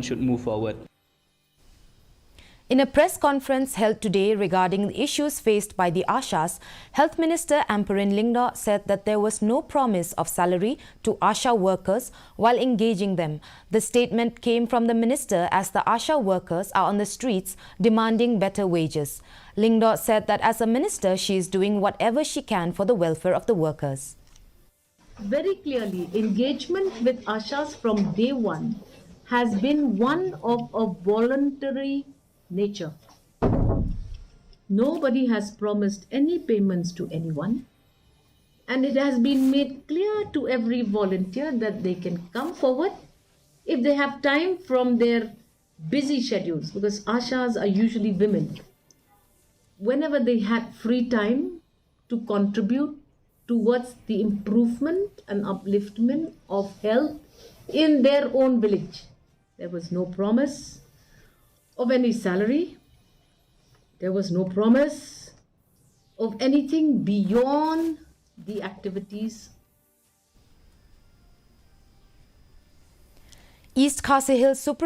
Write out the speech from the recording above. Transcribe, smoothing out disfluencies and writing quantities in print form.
should move forward. In a press conference held today regarding the issues faced by the Ashas, Health Minister Amperin Lingdo said that there was no promise of salary to Asha workers while engaging them. The statement came from the minister as the Asha workers are on the streets demanding better wages. Lingdo said that as a minister, she is doing whatever she can for the welfare of the workers. Very clearly, engagement with Ashas from day one has been one of a voluntary nature. Nobody has promised any payments to anyone, and it has been made clear to every volunteer that they can come forward if they have time from their busy schedules, because Ashas are usually women. Whenever they had free time to contribute towards the improvement and upliftment of health in their own village. There was no promise of any salary. There was no promise of anything beyond the activities. East Khasi Hills Superintendent